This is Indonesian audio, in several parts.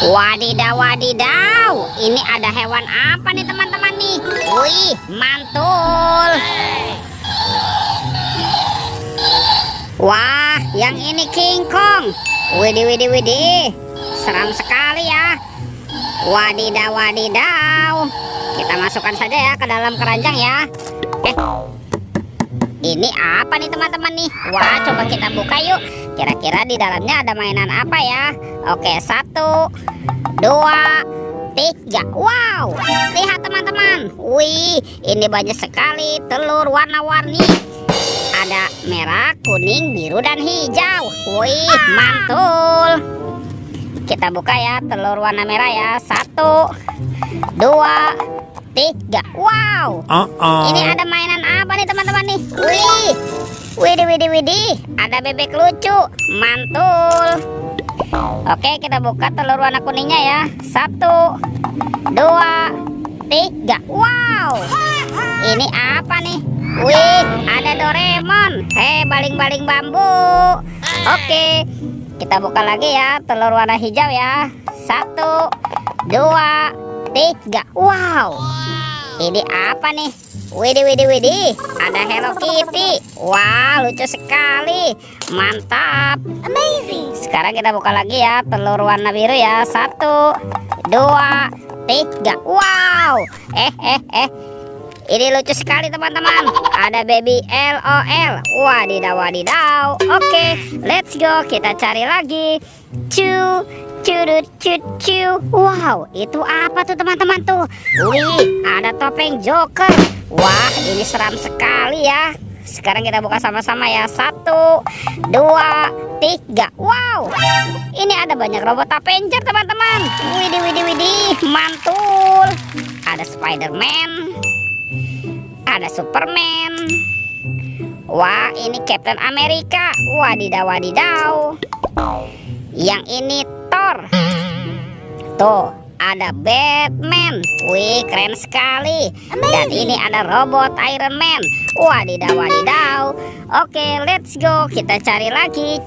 Wadidaw, wadidaw. Ini ada hewan apa nih teman-teman nih? Wih, mantul. Wah, yang ini King Kong. Widih, widih, widih. Seram sekali ya. Wadidaw, wadidaw. Kita masukkan saja ya ke dalam keranjang ya. Ini apa nih teman-teman nih? Wah, coba kita buka yuk. Kira-kira di dalamnya ada mainan apa ya? Oke, 1, 2, 3. Wow, lihat teman-teman. Wih, ini banyak sekali telur warna-warni. Ada merah, kuning, biru, dan hijau. Wih, mantul. Kita buka ya telur warna merah ya. 1, 2, 3. Wow, ini ada mainan apa nih teman-teman nih? Wih, widih, widih, widih. Ada bebek lucu, mantul. Oke, kita buka telur warna kuningnya ya. 1, 2, 3. Wow, ini apa nih? Wih, ada Doraemon. Baling-baling bambu. Oke, kita buka lagi ya telur warna hijau ya. 1, 2, 3. Wow, ini apa nih? Widih, widih, widih. Ada Hello Kitty. Wah, lucu sekali. Mantap. Amazing. Sekarang kita buka lagi ya telur warna biru ya. 1, 2, 3. Wow. Ini lucu sekali teman-teman. Ada baby LOL. Wadidaw, wadidaw. Oke, let's go. Kita cari lagi. Wow, itu apa tuh teman-teman tuh? Wih, ada topeng Joker. Wah, ini seram sekali ya. Sekarang kita buka sama-sama ya. 1, 2, 3. Wow, ini ada banyak robot Avenger teman-teman. Widih, widih, widih. Mantul. Ada Spider-Man, ada Superman. Wah, ini Captain America. Wadidaw, wadidaw. Yang ini Thor. Tuh, ada Batman. Wih, keren sekali. Dan ini ada robot Iron Man. Wadidaw, wadidaw. Oke, let's go. Kita cari lagi.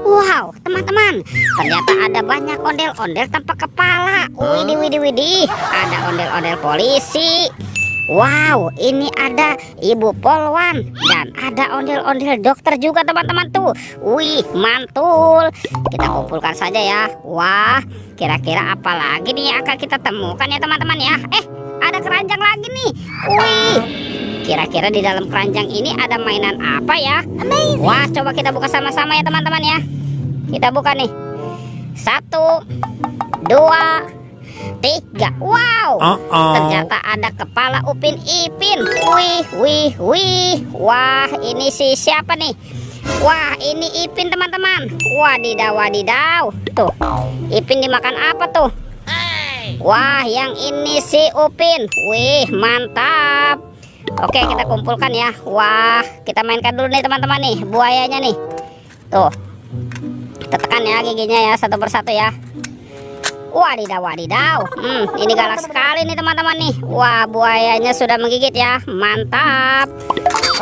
Wow, teman-teman, ternyata ada banyak ondel-ondel tanpa kepala. Widih, widih, widih. Ada ondel-ondel polisi. Wow, ini ada ibu polwan. Dan ada ondel-ondel dokter juga teman-teman tuh. Wih, mantul. Kita kumpulkan saja ya. Wah, kira-kira apa lagi nih yang akan kita temukan ya teman-teman ya. Ada keranjang lagi nih. Wih, kira-kira di dalam keranjang ini ada mainan apa ya? Amazing. Wah, coba kita buka sama-sama ya teman-teman ya. Kita buka nih. 1, 2, 3. Wow, ternyata ada kepala Upin Ipin. Wih, wih, wih. Wah, ini si siapa nih? Wah, ini Ipin teman-teman. Wadidaw, wadidaw. Tuh, Ipin dimakan apa tuh? Wah, yang ini si Upin. Wih, mantap. Oke, kita kumpulkan ya. Wah, kita mainkan dulu nih teman-teman nih buayanya nih. Tuh, kita tekan ya giginya ya satu persatu ya. Wadidaw, wadidaw. Ini galak sekali nih teman-teman nih. Wah, buayanya sudah menggigit ya. Mantap.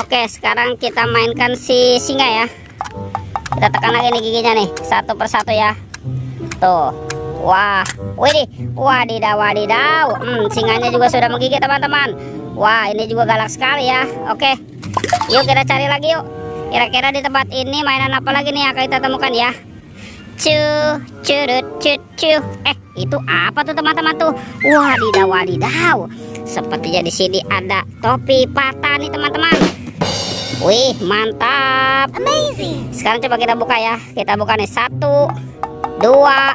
Oke, sekarang kita mainkan si singa ya. Kita tekan lagi nih giginya nih satu persatu ya. Tuh. Wah, widih. Wadidaw, wadidaw. Singanya juga sudah menggigit teman-teman. Wah, ini juga galak sekali ya. Oke, yuk kita cari lagi yuk. Kira-kira di tempat ini mainan apa lagi nih yang akan kita temukan ya. Itu apa tuh teman-teman tuh? Wadidaw, wadidaw. Sepertinya di sini ada topi patah nih teman-teman. Wih, mantap. Amazing. Sekarang coba kita buka ya. Kita buka nih 1, 2,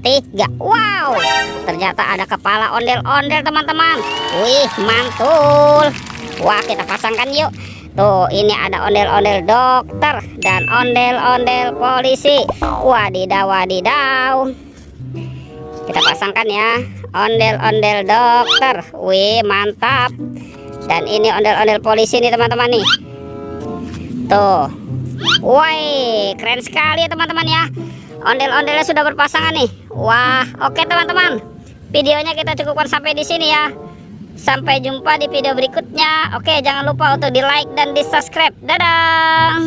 3. Wow, ternyata ada kepala ondel-ondel teman-teman. Wih, mantul. Wah, kita pasangkan yuk. Tuh, ini ada ondel-ondel dokter dan ondel-ondel polisi. Wadidaw, wadidaw. Kita pasangkan ya ondel-ondel dokter. Wih, mantap. Dan ini ondel-ondel polisi nih teman-teman nih. Tuh. Wih, keren sekali ya teman-teman ya. Ondel-ondelnya sudah berpasangan nih. Wah, oke teman-teman. Videonya kita cukupkan sampai di sini ya. Sampai jumpa di video berikutnya. Oke, jangan lupa untuk di like dan di subscribe. Dadah.